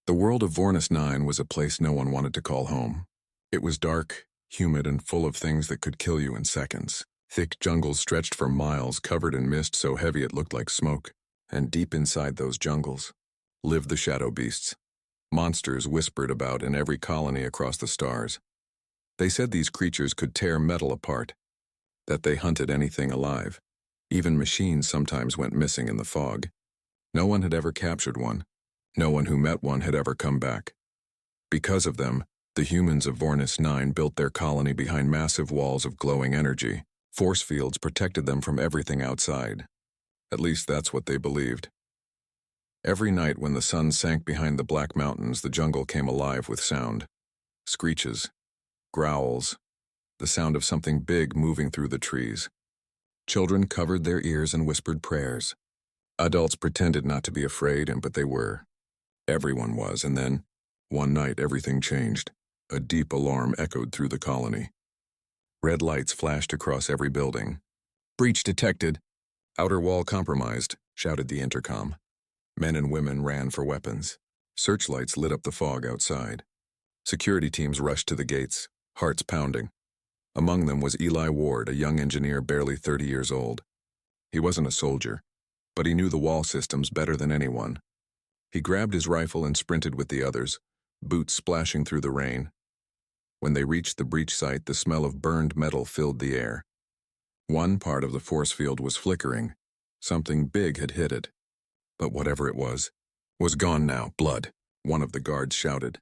The world of Vornis 9 was a place no one wanted to call home. It was dark, humid, and full of things that could kill you in seconds. Thick jungles stretched for miles, covered in mist so heavy it looked like smoke. And deep inside those jungles lived the shadow beasts. Monsters whispered about in every colony across the stars. They said these creatures could tear metal apart, that they hunted anything alive. Even machines sometimes went missing in the fog. No one had ever captured one. No one who met one had ever come back. Because of them, the humans of Vornis 9 built their colony behind massive walls of glowing energy. Force fields protected them from everything outside. At least that's what they believed. Every night when the sun sank behind the black mountains, the jungle came alive with sound. Screeches, growls, the sound of something big moving through the trees. Children covered their ears and whispered prayers. Adults pretended not to be afraid, but they were. Everyone was, and then, one night, everything changed. A deep alarm echoed through the colony. Red lights flashed across every building. "Breach detected. Outer wall compromised," shouted the intercom. Men and women ran for weapons. Searchlights lit up the fog outside. Security teams rushed to the gates, hearts pounding. Among them was Eli Ward, a young engineer barely 30 years old. He wasn't a soldier, but he knew the wall systems better than anyone. He grabbed his rifle and sprinted with the others, boots splashing through the rain. When they reached the breach site, the smell of burned metal filled the air. One part of the force field was flickering. Something big had hit it. But whatever it was gone now. Blood, one of the guards shouted.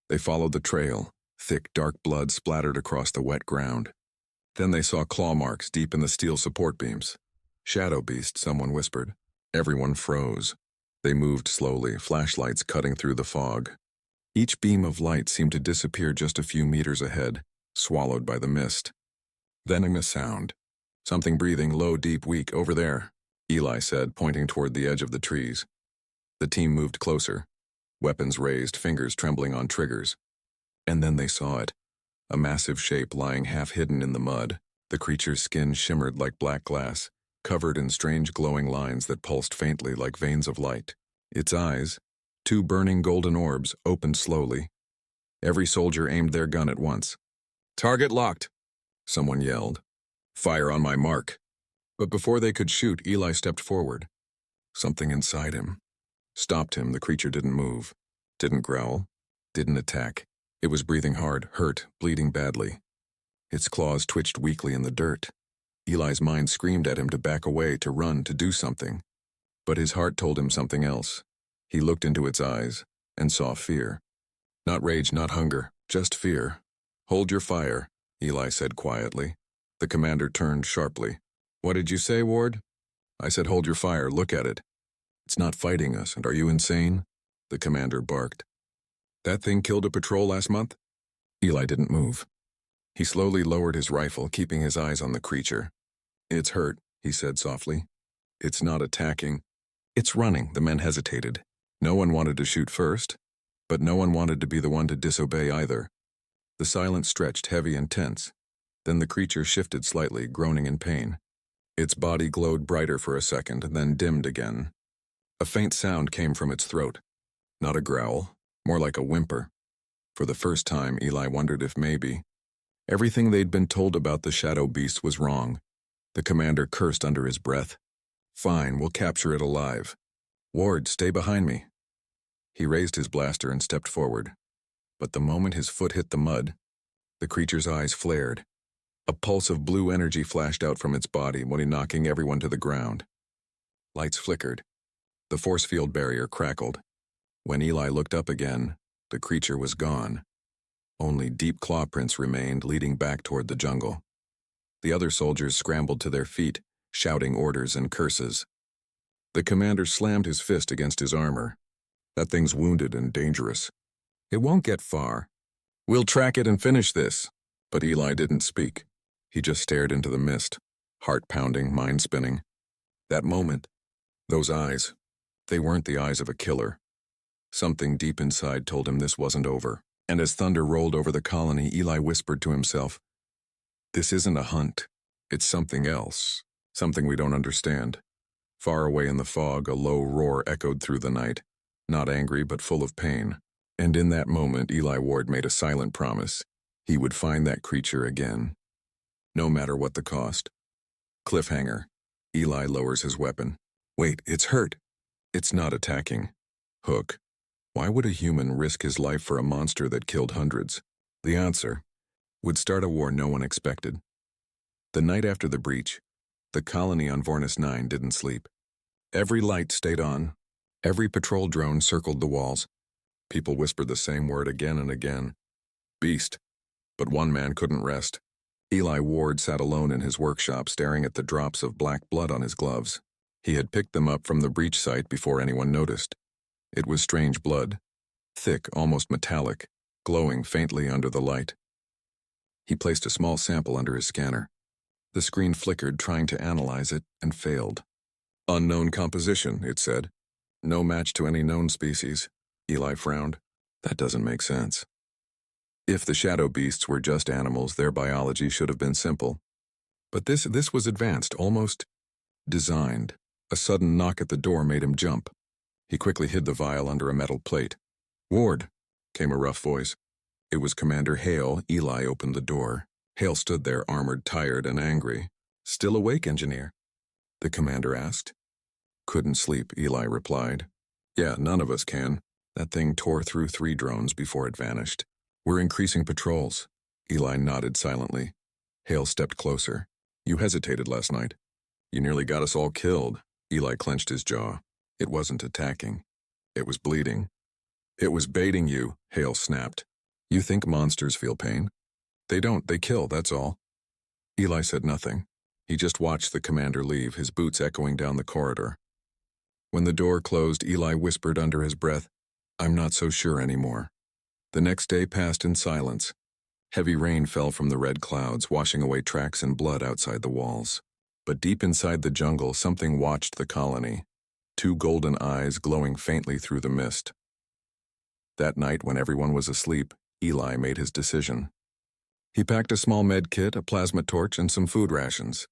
They followed the trail. Thick, dark blood splattered across the wet ground. Then they saw claw marks deep in the steel support beams. "Shadow beast," someone whispered. Everyone froze. They moved slowly, flashlights cutting through the fog. Each beam of light seemed to disappear just a few meters ahead, swallowed by the mist. Then a sound. "Something breathing low, deep, weak, over there," Eli said, pointing toward the edge of the trees. The team moved closer, weapons raised, fingers trembling on triggers. And then they saw it, a massive shape lying half hidden in the mud. The creature's skin shimmered like black glass, covered in strange glowing lines that pulsed faintly like veins of light. Its eyes, two burning golden orbs, opened slowly. Every soldier aimed their gun at once. "Target locked," someone yelled. "Fire on my mark." But before they could shoot, Eli stepped forward. Something inside him stopped him. The creature didn't move, didn't growl, didn't attack. It was breathing hard, hurt, bleeding badly. Its claws twitched weakly in the dirt. Eli's mind screamed at him to back away, to run, to do something. But his heart told him something else. He looked into its eyes and saw fear. Not rage, not hunger, just fear. "Hold your fire," Eli said quietly. The commander turned sharply. "What did you say, Ward?" "I said hold your fire, look at it. It's not fighting us, and are you insane?" The commander barked. "That thing killed a patrol last month?" Eli didn't move. He slowly lowered his rifle, keeping his eyes on the creature. "It's hurt," he said softly. "It's not attacking. It's running." The men hesitated. No one wanted to shoot first, but no one wanted to be the one to disobey either. The silence stretched heavy and tense. Then the creature shifted slightly, groaning in pain. Its body glowed brighter for a second, then dimmed again. A faint sound came from its throat. Not a growl, more like a whimper. For the first time, Eli wondered if maybe everything they'd been told about the shadow beast was wrong. The commander cursed under his breath. "Fine, we'll capture it alive. Ward, stay behind me." He raised his blaster and stepped forward. But the moment his foot hit the mud, the creature's eyes flared. A pulse of blue energy flashed out from its body, knocking everyone to the ground. Lights flickered. The force field barrier crackled. When Eli looked up again, the creature was gone. Only deep claw prints remained, leading back toward the jungle. The other soldiers scrambled to their feet, shouting orders and curses. The commander slammed his fist against his armor. "That thing's wounded and dangerous. It won't get far. We'll track it and finish this." But Eli didn't speak. He just stared into the mist, heart pounding, mind spinning. That moment, those eyes, they weren't the eyes of a killer. Something deep inside told him this wasn't over. And as thunder rolled over the colony, Eli whispered to himself, "This isn't a hunt. It's something else. Something we don't understand." Far away in the fog, a low roar echoed through the night. not angry but full of pain. And in that moment, Eli Ward made a silent promise. He would find that creature again, no matter what the cost. Cliffhanger. Eli lowers his weapon. Wait, it's hurt. It's not attacking. Hook. Why would a human risk his life for a monster that killed hundreds? The answer would start a war no one expected. The night after the breach, the colony on Vornis 9 didn't sleep. Every light stayed on. Every patrol drone circled the walls. People whispered the same word again and again. Beast. But one man couldn't rest. Eli Ward sat alone in his workshop staring at the drops of black blood on his gloves. He had picked them up from the breach site before anyone noticed. It was strange blood, thick, almost metallic, glowing faintly under the light. He placed a small sample under his scanner. The screen flickered, trying to analyze it, and failed. Unknown composition, it said. No match to any known species. Eli frowned. That doesn't make sense. If the shadow beasts were just animals, their biology should have been simple. But this was advanced, almost designed. A sudden knock at the door made him jump. He quickly hid the vial under a metal plate. Ward, came a rough voice. It was Commander Hale. Eli opened the door. Hale stood there, armored, tired, and angry. Still awake, Engineer? The commander asked. Couldn't sleep, Eli replied. Yeah, none of us can. That thing tore through 3 drones before it vanished. We're increasing patrols. Eli nodded silently. Hale stepped closer. You hesitated last night. You nearly got us all killed. Eli clenched his jaw. It wasn't attacking. It was bleeding. It was baiting you, Hale snapped. You think monsters feel pain? They don't, they kill, that's all. Eli said nothing. He just watched the commander leave, his boots echoing down the corridor. When the door closed, Eli whispered under his breath, I'm not so sure anymore. The next day passed in silence. Heavy rain fell from the red clouds, washing away tracks and blood outside the walls. But deep inside the jungle, something watched the colony. 2 golden eyes glowing faintly through the mist. That night, when everyone was asleep, Eli made his decision. He packed a small med kit, a plasma torch, and some food rations.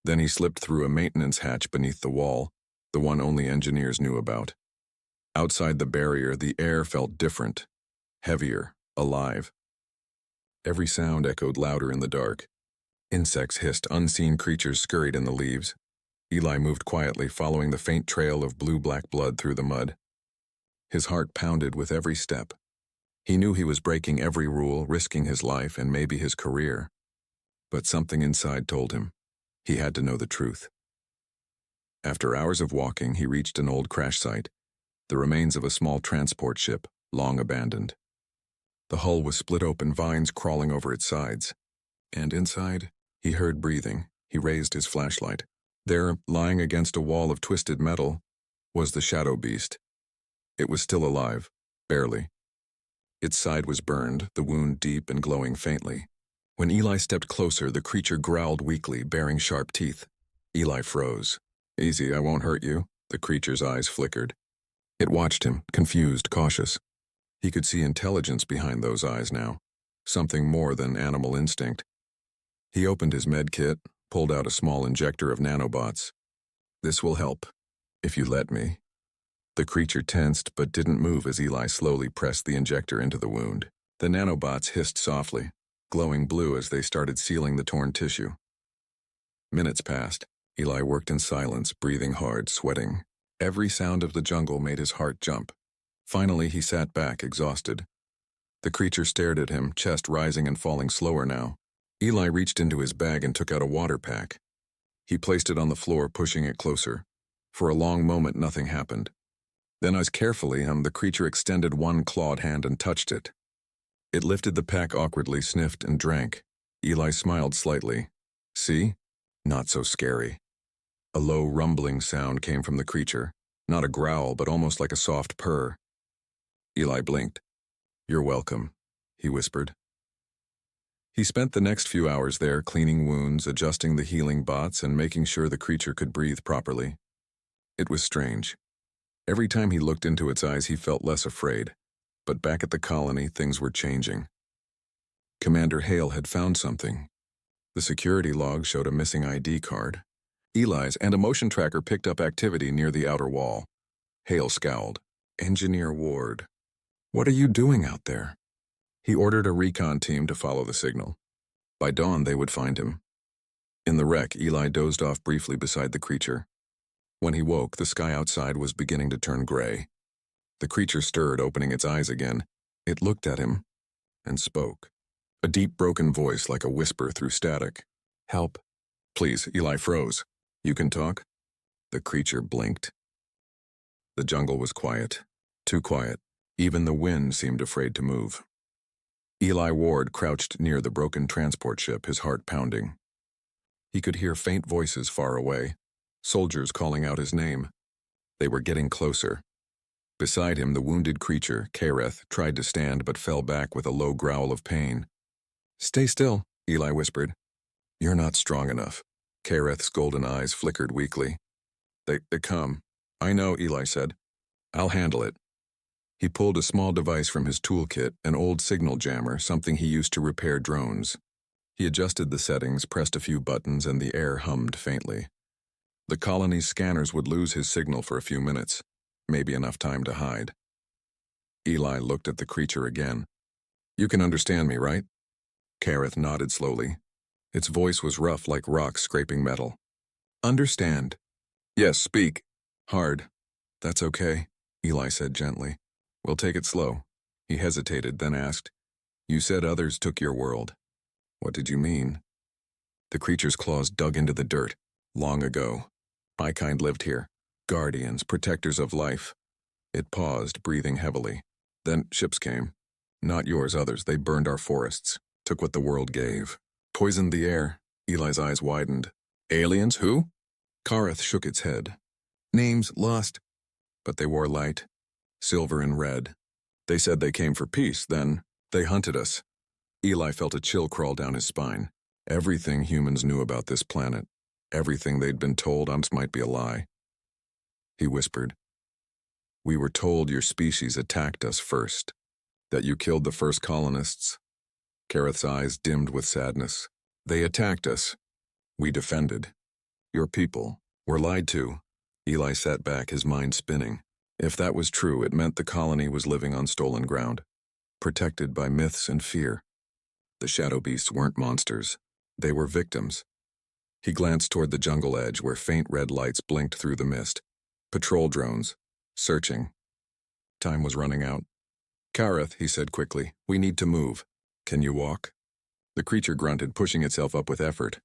Then he slipped through a maintenance hatch beneath the wall, the one only engineers knew about. Outside the barrier, the air felt different, heavier, alive. Every sound echoed louder in the dark. Insects hissed, unseen creatures scurried in the leaves. Eli moved quietly, following the faint trail of blue-black blood through the mud. His heart pounded with every step. He knew he was breaking every rule, risking his life and maybe his career. But something inside told him he had to know the truth. After hours of walking, he reached an old crash site, the remains of a small transport ship, long abandoned. The hull was split open, vines crawling over its sides. And inside, he heard breathing. He raised his flashlight. There, lying against a wall of twisted metal, was the shadow beast. It was still alive, barely. Its side was burned, the wound deep and glowing faintly. When Eli stepped closer, the creature growled weakly, baring sharp teeth. Eli froze. Easy, I won't hurt you. The creature's eyes flickered. It watched him, confused, cautious. He could see intelligence behind those eyes now, something more than animal instinct. He opened his med kit, pulled out a small injector of nanobots. This will help, if you let me. The creature tensed but didn't move as Eli slowly pressed the injector into the wound. The nanobots hissed softly, glowing blue as they started sealing the torn tissue. Minutes passed. Eli worked in silence, breathing hard, sweating. Every sound of the jungle made his heart jump. Finally, he sat back, exhausted. The creature stared at him, chest rising and falling slower now. Eli reached into his bag and took out a water pack. He placed it on the floor, pushing it closer. For a long moment, nothing happened. Then, as carefully, the creature extended one clawed hand and touched it. It lifted the pack awkwardly, sniffed, and drank. Eli smiled slightly. See? Not so scary. A low, rumbling sound came from the creature. Not a growl, but almost like a soft purr. Eli blinked. You're welcome, he whispered. He spent the next few hours there, cleaning wounds, adjusting the healing bots, and making sure the creature could breathe properly. It was strange. Every time he looked into its eyes, he felt less afraid. But back at the colony, things were changing. Commander Hale had found something. The security log showed a missing ID card. Eli's and a motion tracker picked up activity near the outer wall. Hale scowled. Engineer Ward, what are you doing out there? He ordered a recon team to follow the signal. By dawn, they would find him. In the wreck, Eli dozed off briefly beside the creature. When he woke, the sky outside was beginning to turn gray. The creature stirred, opening its eyes again. It looked at him and spoke. A deep, broken voice like a whisper through static. Help. Please, Eli froze. You can talk? The creature blinked. The jungle was quiet. Too quiet. Even the wind seemed afraid to move. Eli Ward crouched near the broken transport ship, his heart pounding. He could hear faint voices far away, soldiers calling out his name. They were getting closer. Beside him, the wounded creature, Kareth, tried to stand but fell back with a low growl of pain. Stay still, Eli whispered. You're not strong enough. Kareth's golden eyes flickered weakly. They come. I know, Eli said. I'll handle it. He pulled a small device from his toolkit, an old signal jammer, something he used to repair drones. He adjusted the settings, pressed a few buttons, and the air hummed faintly. The colony's scanners would lose his signal for a few minutes, maybe enough time to hide. Eli looked at the creature again. You can understand me, right? Kareth nodded slowly. Its voice was rough like rocks scraping metal. Understand. Yes, speak. Hard. That's okay, Eli said gently. We'll take it slow. He hesitated, then asked, You said others took your world. What did you mean? The creature's claws dug into the dirt. Long ago. My kind lived here. Guardians, protectors of life. It paused, breathing heavily. Then ships came. Not yours, others. They burned our forests. Took what the world gave. Poisoned the air. Eli's eyes widened. Aliens? Who? Kareth shook its head. Names lost. But they wore light. Silver and red. They said they came for peace, then they hunted us. Eli felt a chill crawl down his spine. Everything humans knew about this planet, everything they'd been told might be a lie. He whispered, We were told your species attacked us first, that you killed the first colonists. Kareth's eyes dimmed with sadness. They attacked us. We defended. Your people were lied to. Eli sat back, his mind spinning. If that was true, it meant the colony was living on stolen ground, protected by myths and fear. The shadow beasts weren't monsters. They were victims. He glanced toward the jungle edge where faint red lights blinked through the mist. Patrol drones. Searching. Time was running out. Kareth, he said quickly, we need to move. Can you walk? The creature grunted, pushing itself up with effort.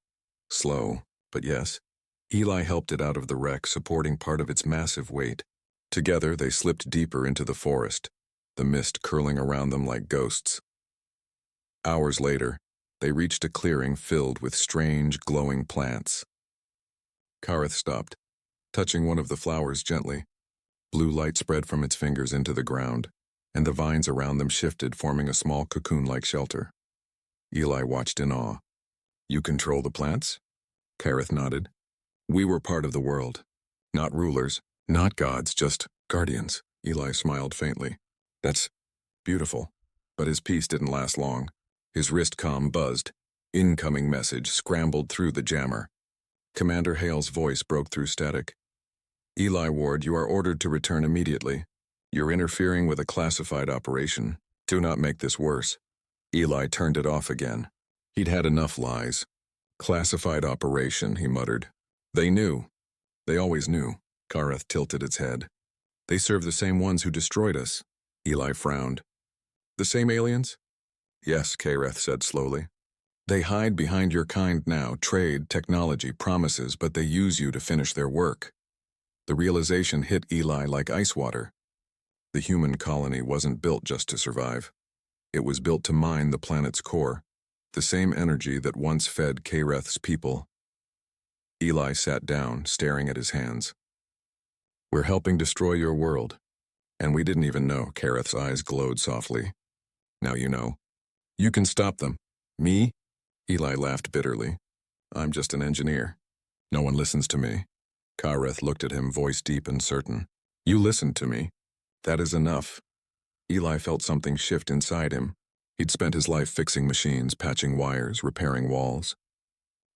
Slow, but yes. Eli helped it out of the wreck, supporting part of its massive weight. Together, they slipped deeper into the forest, the mist curling around them like ghosts. Hours later, they reached a clearing filled with strange, glowing plants. Kareth stopped, touching one of the flowers gently. Blue light spread from its fingers into the ground, and the vines around them shifted, forming a small cocoon-like shelter. Eli watched in awe. You control the plants? Kareth nodded. We were part of the world. Not rulers, not gods, just guardians. Eli smiled faintly. That's beautiful. But his peace didn't last long. His wrist comm buzzed. Incoming message scrambled through the jammer. Commander Hale's voice broke through static. Eli Ward, you are ordered to return immediately. You're interfering with a classified operation. Do not make this worse. Eli turned it off again. He'd had enough lies. Classified operation, he muttered. They knew. They always knew. Kareth tilted its head. They serve the same ones who destroyed us. Eli frowned. The same aliens? Yes, Kareth said slowly. They hide behind your kind now, trade, technology, promises, but they use you to finish their work. The realization hit Eli like ice water. The human colony wasn't built just to survive. It was built to mine the planet's core, the same energy that once fed Kareth's people. Eli sat down, staring at his hands. We're helping destroy your world. And we didn't even know. Kareth's eyes glowed softly. Now you know. You can stop them. Me? Eli laughed bitterly. I'm just an engineer. No one listens to me. Kareth looked at him, voice deep and certain. You listened to me. That is enough. Eli felt something shift inside him. He'd spent his life fixing machines, patching wires, repairing walls.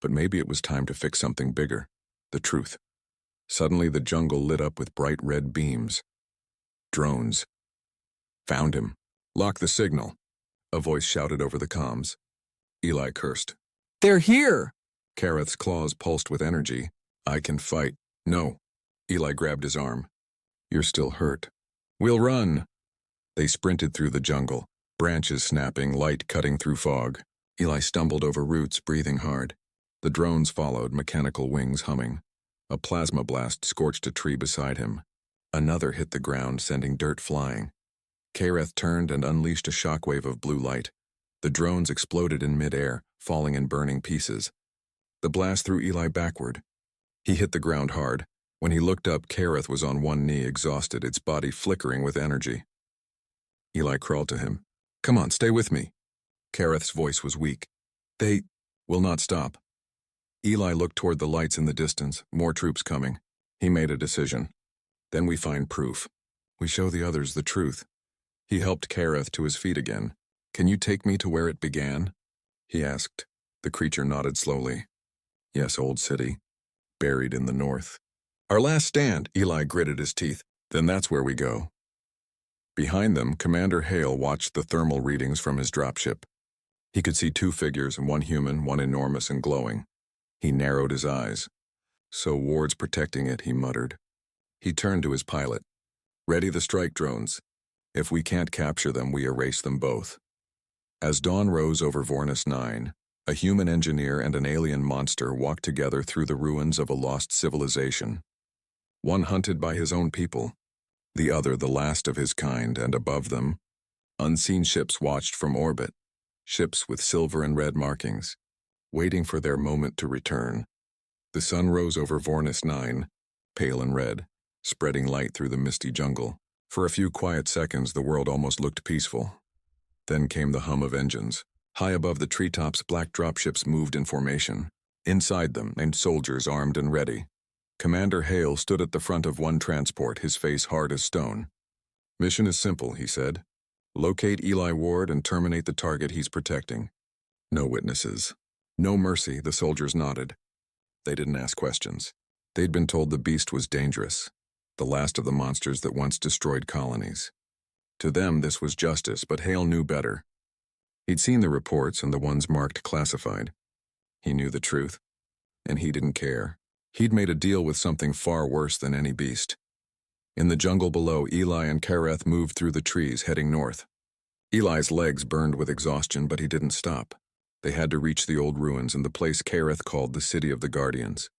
But maybe it was time to fix something bigger. The truth. Suddenly the jungle lit up with bright red beams. Drones. Found him. Lock the signal. A voice shouted over the comms. Eli cursed. They're here! Kareth's claws pulsed with energy. I can fight. No. Eli grabbed his arm. You're still hurt. We'll run. They sprinted through the jungle, branches snapping, light cutting through fog. Eli stumbled over roots, breathing hard. The drones followed, mechanical wings humming. A plasma blast scorched a tree beside him. Another hit the ground, sending dirt flying. Kareth turned and unleashed a shockwave of blue light. The drones exploded in midair, falling in burning pieces. The blast threw Eli backward. He hit the ground hard. When he looked up, Kareth was on one knee, exhausted, its body flickering with energy. Eli crawled to him. Come on, stay with me. Kareth's voice was weak. They will not stop. Eli looked toward the lights in the distance, more troops coming. He made a decision. Then we find proof. We show the others the truth. He helped Kareth to his feet again. Can you take me to where it began? He asked. The creature nodded slowly. Yes, old city. Buried in the north. Our last stand, Eli gritted his teeth. Then that's where we go. Behind them, Commander Hale watched the thermal readings from his dropship. He could see two figures, one human, one enormous and glowing. He narrowed his eyes. So Ward's protecting it, he muttered. He turned to his pilot. Ready the strike drones. If we can't capture them, we erase them both. As dawn rose over Vornis 9, a human engineer and an alien monster walked together through the ruins of a lost civilization. One hunted by his own people, the other the last of his kind, and above them, unseen ships watched from orbit, ships with silver and red markings, waiting for their moment to return. The sun rose over Vornis 9, pale and red, spreading light through the misty jungle. For a few quiet seconds, the world almost looked peaceful. Then came the hum of engines. High above the treetops, black dropships moved in formation. Inside them, named soldiers armed and ready. Commander Hale stood at the front of one transport, his face hard as stone. Mission is simple, he said. Locate Eli Ward and terminate the target he's protecting. No witnesses. No mercy, the soldiers nodded. They didn't ask questions. They'd been told the beast was dangerous, the last of the monsters that once destroyed colonies. To them, this was justice, but Hale knew better. He'd seen the reports and the ones marked classified. He knew the truth, and he didn't care. He'd made a deal with something far worse than any beast. In the jungle below, Eli and Kareth moved through the trees, heading north. Eli's legs burned with exhaustion, but he didn't stop. They had to reach the old ruins and the place Kareth called the City of the Guardians.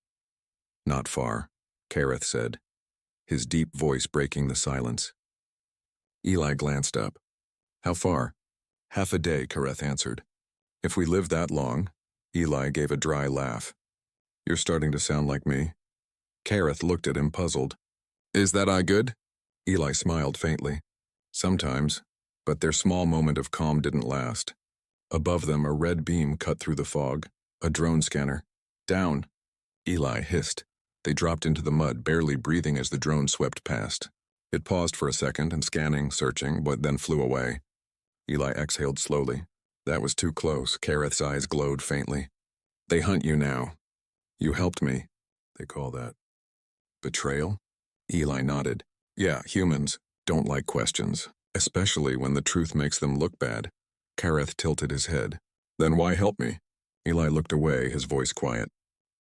Not far, Kareth said, his deep voice breaking the silence. Eli glanced up. How far? Half a day, Kareth answered. If we live that long, Eli gave a dry laugh. You're starting to sound like me. Kareth looked at him, puzzled. Is that I good? Eli smiled faintly. Sometimes, but their small moment of calm didn't last. Above them, a red beam cut through the fog. A drone scanner. Down. Eli hissed. They dropped into the mud, barely breathing as the drone swept past. It paused for a second and scanning, searching, but then flew away. Eli exhaled slowly. That was too close. Kareth's eyes glowed faintly. They hunt you now. You helped me, they call that. Betrayal? Eli nodded. Yeah, humans don't like questions, especially when the truth makes them look bad. Kareth tilted his head. Then why help me? Eli looked away, his voice quiet.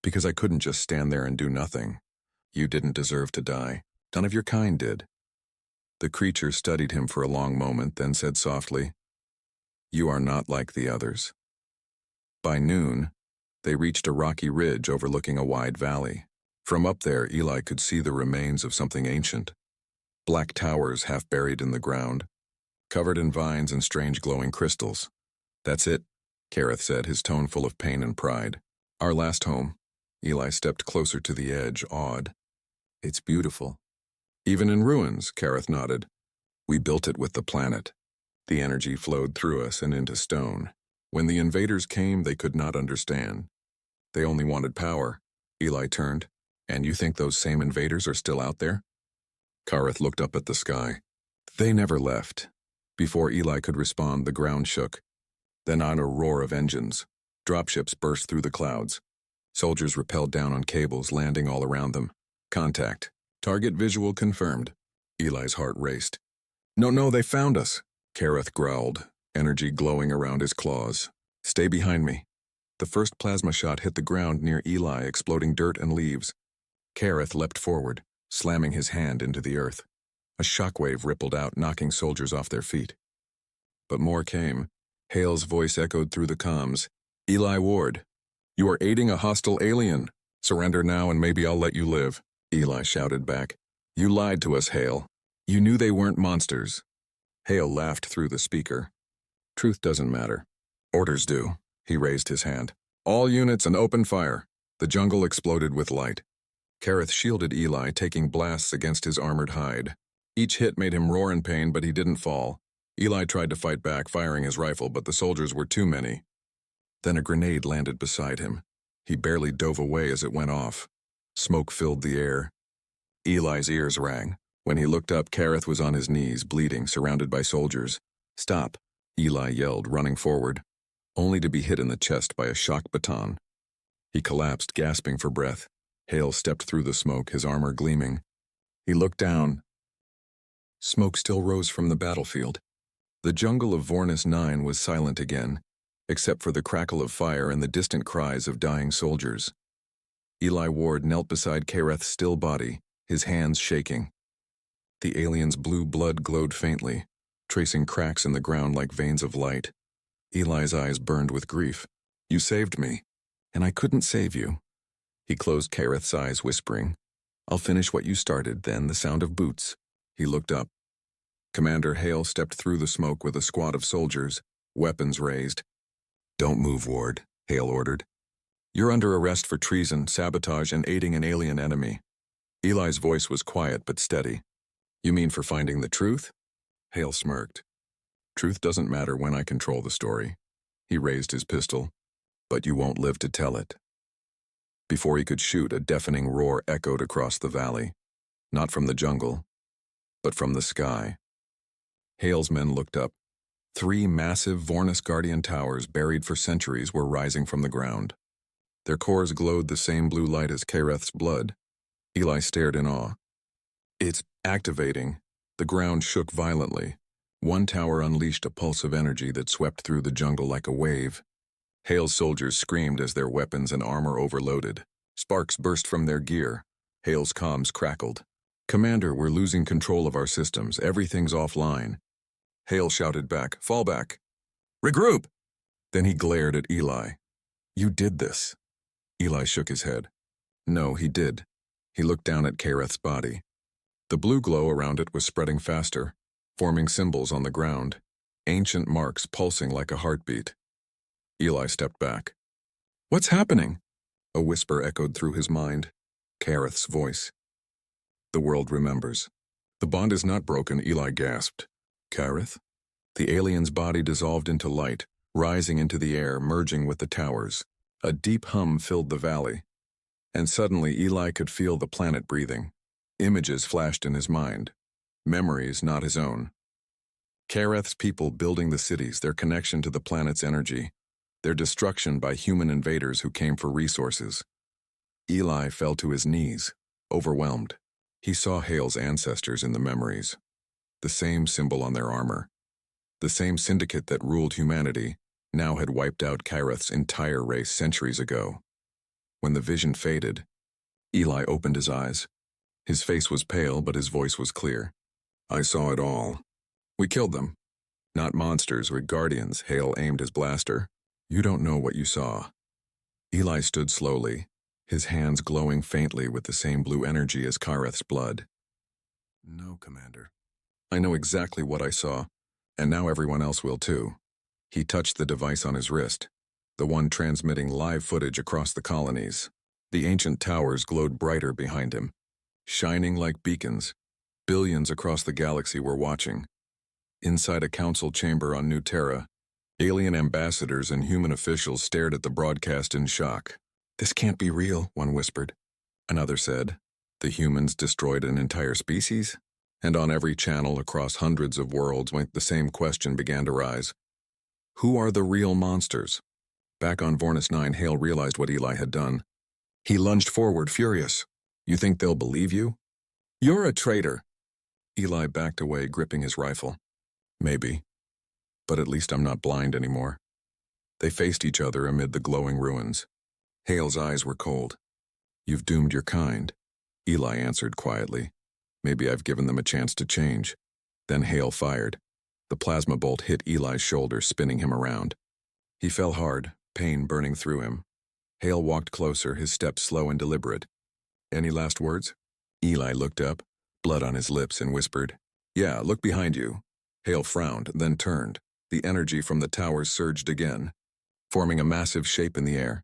Because I couldn't just stand there and do nothing. You didn't deserve to die. None of your kind did. The creature studied him for a long moment, then said softly, You are not like the others. By noon, they reached a rocky ridge overlooking a wide valley. From up there, Eli could see the remains of something ancient. Black towers half buried in the ground, covered in vines and strange glowing crystals. That's it, Kareth said, his tone full of pain and pride. Our last home. Eli stepped closer to the edge, awed. It's beautiful. Even in ruins, Kareth nodded. We built it with the planet. The energy flowed through us and into stone. When the invaders came, they could not understand. They only wanted power. Eli turned. And you think those same invaders are still out there? Kareth looked up at the sky. They never left. Before Eli could respond, the ground shook. Then on a roar of engines. Dropships burst through the clouds. Soldiers rappelled down on cables, landing all around them. Contact. Target visual confirmed. Eli's heart raced. No, they found us, Kareth growled, energy glowing around his claws. Stay behind me. The first plasma shot hit the ground near Eli, exploding dirt and leaves. Kareth leapt forward, slamming his hand into the earth. A shockwave rippled out, knocking soldiers off their feet. But more came. Hale's voice echoed through the comms. Eli Ward, you are aiding a hostile alien. Surrender now and maybe I'll let you live, Eli shouted back. You lied to us, Hale. You knew they weren't monsters. Hale laughed through the speaker. Truth doesn't matter. Orders do. He raised his hand. All units and open fire. The jungle exploded with light. Kareth shielded Eli, taking blasts against his armored hide. Each hit made him roar in pain, but he didn't fall. Eli tried to fight back, firing his rifle, but the soldiers were too many. Then a grenade landed beside him. He barely dove away as it went off. Smoke filled the air. Eli's ears rang. When he looked up, Kareth was on his knees, bleeding, surrounded by soldiers. Stop, Eli yelled, running forward, only to be hit in the chest by a shock baton. He collapsed, gasping for breath. Hale stepped through the smoke, his armor gleaming. He looked down. Smoke still rose from the battlefield. The jungle of Vornis 9 was silent again, except for the crackle of fire and the distant cries of dying soldiers. Eli Ward knelt beside Kareth's still body, his hands shaking. The alien's blue blood glowed faintly, tracing cracks in the ground like veins of light. Eli's eyes burned with grief. You saved me, and I couldn't save you. He closed Kareth's eyes, whispering, I'll finish what you started, then the sound of boots. He looked up. Commander Hale stepped through the smoke with a squad of soldiers, weapons raised. Don't move, Ward, Hale ordered. You're under arrest for treason, sabotage, and aiding an alien enemy. Eli's voice was quiet but steady. You mean for finding the truth? Hale smirked. Truth doesn't matter when I control the story. He raised his pistol. But you won't live to tell it. Before he could shoot, a deafening roar echoed across the valley. Not from the jungle, but from the sky. Hale's men looked up. 3 massive Vornis Guardian towers buried for centuries were rising from the ground. Their cores glowed the same blue light as Kareth's blood. Eli stared in awe. It's activating. The ground shook violently. One tower unleashed a pulse of energy that swept through the jungle like a wave. Hale's soldiers screamed as their weapons and armor overloaded. Sparks burst from their gear. Hale's comms crackled. Commander, we're losing control of our systems. Everything's offline. Hale shouted back, fall back. Regroup! Then he glared at Eli. You did this. Eli shook his head. No, he did. He looked down at Kareth's body. The blue glow around it was spreading faster, forming symbols on the ground, ancient marks pulsing like a heartbeat. Eli stepped back. What's happening? A whisper echoed through his mind. Kareth's voice. The world remembers. The bond is not broken, Eli gasped. Kareth? The alien's body dissolved into light, rising into the air, merging with the towers. A deep hum filled the valley. And suddenly Eli could feel the planet breathing. Images flashed in his mind. Memories not his own. Kareth's people building the cities, their connection to the planet's energy, their destruction by human invaders who came for resources. Eli fell to his knees, overwhelmed. He saw Hale's ancestors in the memories. The same symbol on their armor. The same syndicate that ruled humanity now had wiped out Kareth's entire race centuries ago. When the vision faded, Eli opened his eyes. His face was pale, but his voice was clear. I saw it all. We killed them. Not monsters, but guardians. Hale aimed his blaster. You don't know what you saw. Eli stood slowly, his hands glowing faintly with the same blue energy as Kareth's blood. No, Commander. I know exactly what I saw, and now everyone else will too. He touched the device on his wrist, the one transmitting live footage across the colonies. The ancient towers glowed brighter behind him, shining like beacons. Billions across the galaxy were watching. Inside a council chamber on New Terra, alien ambassadors and human officials stared at the broadcast in shock. This can't be real, one whispered. Another said, the humans destroyed an entire species? And on every channel across hundreds of worlds, the same question began to rise. Who are the real monsters? Back on Vornis 9, Hale realized what Eli had done. He lunged forward, furious. You think they'll believe you? You're a traitor. Eli backed away, gripping his rifle. Maybe. But at least I'm not blind anymore. They faced each other amid the glowing ruins. Hale's eyes were cold. You've doomed your kind, Eli answered quietly. Maybe I've given them a chance to change. Then Hale fired. The plasma bolt hit Eli's shoulder, spinning him around. He fell hard, pain burning through him. Hale walked closer, his steps slow and deliberate. Any last words? Eli looked up, blood on his lips, and whispered, Yeah, look behind you. Hale frowned, then turned. The energy from the towers surged again, forming a massive shape in the air.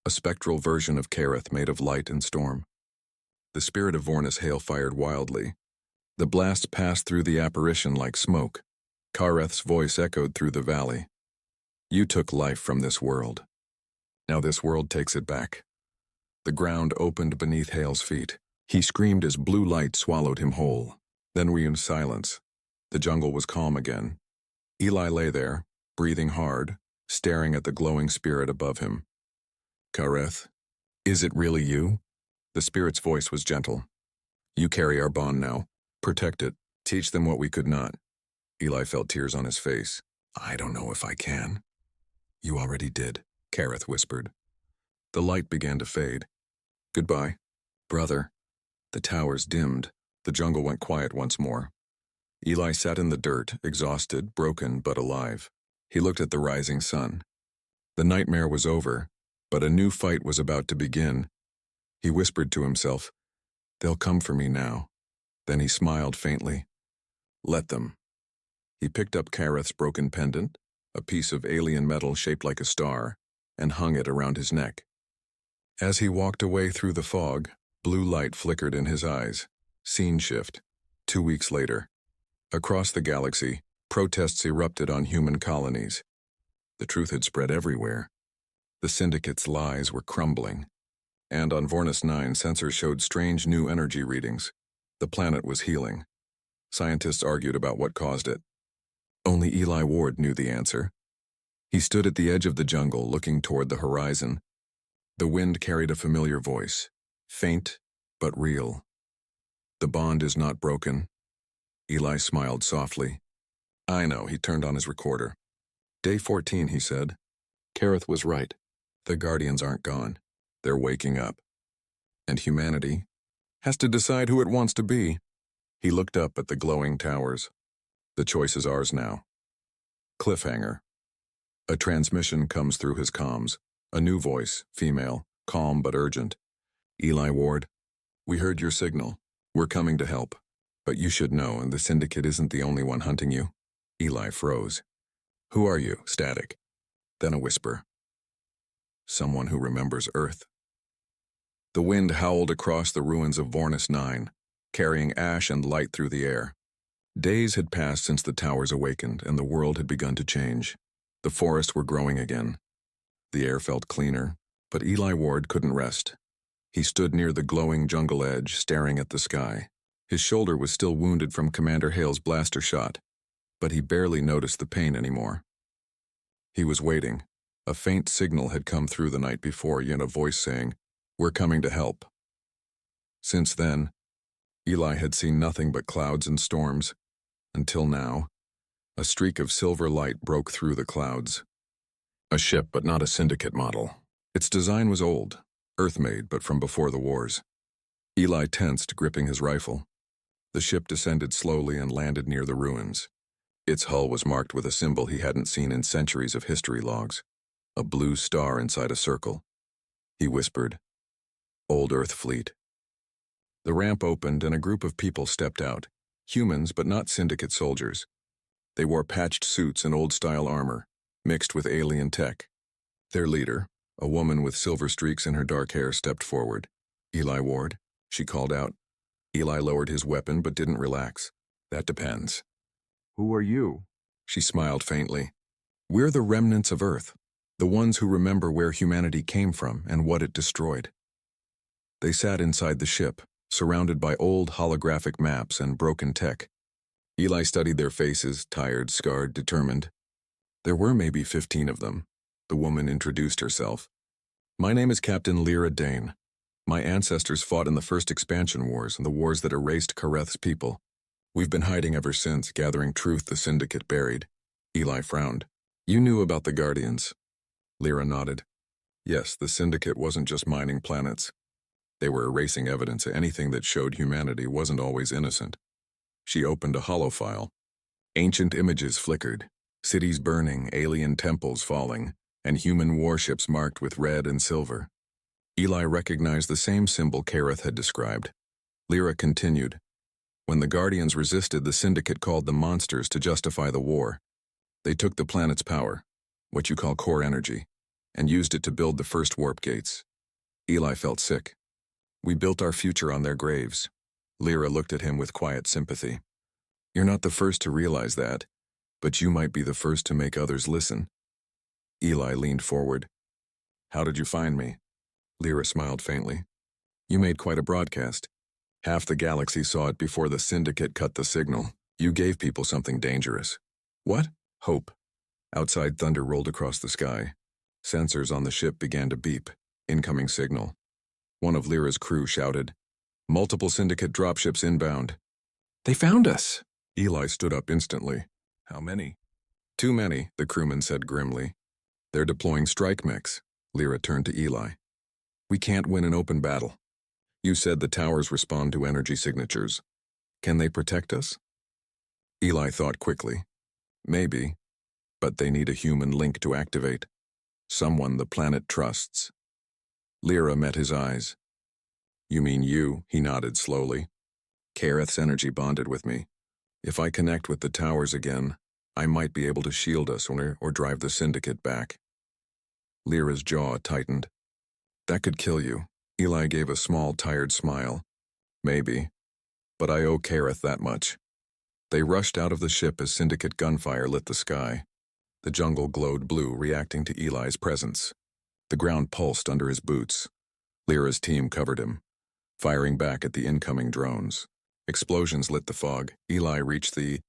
A spectral version of Kareth made of light and storm. The spirit of Vornis Hale fired wildly. The blast passed through the apparition like smoke. Kareth's voice echoed through the valley. You took life from this world. Now this world takes it back. The ground opened beneath Hale's feet. He screamed as blue light swallowed him whole. Then we in silence. The jungle was calm again. Eli lay there, breathing hard, staring at the glowing spirit above him. Kareth, is it really you? The spirit's voice was gentle. You carry our bond now. Protect it. Teach them what we could not. Eli felt tears on his face. I don't know if I can. You already did, Kareth whispered. The light began to fade. Goodbye, brother. The towers dimmed. The jungle went quiet once more. Eli sat in the dirt, exhausted, broken, but alive. He looked at the rising sun. The nightmare was over, but a new fight was about to begin. He whispered to himself, They'll come for me now. Then he smiled faintly. Let them. He picked up Kareth's broken pendant, a piece of alien metal shaped like a star, and hung it around his neck. As he walked away through the fog, blue light flickered in his eyes. Scene shift. 2 weeks later. Across the galaxy, protests erupted on human colonies. The truth had spread everywhere. The Syndicate's lies were crumbling. And on Vornis 9, sensors showed strange new energy readings. The planet was healing. Scientists argued about what caused it. Only Eli Ward knew the answer. He stood at the edge of the jungle, looking toward the horizon. The wind carried a familiar voice, faint but real. The bond is not broken. Eli smiled softly. I know, he turned on his recorder. Day 14, he said. Kareth was right. The Guardians aren't gone. They're waking up. And humanity has to decide who it wants to be. He looked up at the glowing towers. The choice is ours now. Cliffhanger. A transmission comes through his comms. A new voice, female, calm but urgent. Eli Ward, we heard your signal. We're coming to help. But you should know, and the Syndicate isn't the only one hunting you. Eli froze. Who are you? Static. Then a whisper. Someone who remembers Earth. The wind howled across the ruins of Vornis 9, carrying ash and light through the air. Days had passed since the towers awakened, and the world had begun to change. The forests were growing again. The air felt cleaner, but Eli Ward couldn't rest. He stood near the glowing jungle edge, staring at the sky. His shoulder was still wounded from Commander Hale's blaster shot, but he barely noticed the pain anymore. He was waiting. A faint signal had come through the night before, yet a voice saying, We're coming to help. Since then, Eli had seen nothing but clouds and storms. Until now, a streak of silver light broke through the clouds. A ship, but not a Syndicate model. Its design was old, Earth-made, but from before the wars. Eli tensed, gripping his rifle. The ship descended slowly and landed near the ruins. Its hull was marked with a symbol he hadn't seen in centuries of history logs. A blue star inside a circle. He whispered, Old Earth Fleet. The ramp opened and a group of people stepped out. Humans, but not Syndicate soldiers. They wore patched suits and old-style armor, mixed with alien tech. Their leader, a woman with silver streaks in her dark hair, stepped forward. Eli Ward, she called out. Eli lowered his weapon but didn't relax. That depends. Who are you? She smiled faintly. We're the remnants of Earth, the ones who remember where humanity came from and what it destroyed. They sat inside the ship, surrounded by old holographic maps and broken tech. Eli studied their faces, tired, scarred, determined. There were maybe 15 of them. The woman introduced herself. My name is Captain Lyra Dane. My ancestors fought in the first expansion wars, the wars that erased Kareth's people. We've been hiding ever since, gathering truth the Syndicate buried. Eli frowned. You knew about the Guardians. Lyra nodded. Yes, the Syndicate wasn't just mining planets. They were erasing evidence. Anything that showed humanity wasn't always innocent. She opened a holofile. Ancient images flickered, cities burning, alien temples falling, and human warships marked with red and silver. Eli recognized the same symbol Kareth had described. Lyra continued. When the Guardians resisted, the Syndicate called them monsters to justify the war. They took the planet's power, what you call core energy, and used it to build the first warp gates. Eli felt sick. We built our future on their graves. Lyra looked at him with quiet sympathy. You're not the first to realize that, but you might be the first to make others listen. Eli leaned forward. How did you find me? Lyra smiled faintly. You made quite a broadcast. Half the galaxy saw it before the Syndicate cut the signal. You gave people something dangerous. What? Hope. Outside, thunder rolled across the sky. Sensors on the ship began to beep. Incoming signal. One of Lyra's crew shouted. Multiple Syndicate dropships inbound. They found us! Eli stood up instantly. How many? Too many, the crewman said grimly. They're deploying strike mechs. Lyra turned to Eli. We can't win an open battle. You said the towers respond to energy signatures. Can they protect us? Eli thought quickly. Maybe, but they need a human link to activate. Someone the planet trusts. Lyra met his eyes. You mean you? He nodded slowly. Kareth's energy bonded with me. If I connect with the towers again, I might be able to shield us or drive the Syndicate back. Lyra's jaw tightened. That could kill you. Eli gave a small, tired smile. Maybe, but I owe Kareth that much. They rushed out of the ship as Syndicate gunfire lit the sky. The jungle glowed blue, reacting to Eli's presence. The ground pulsed under his boots. Lyra's team covered him, firing back at the incoming drones. Explosions lit the fog. Eli reached the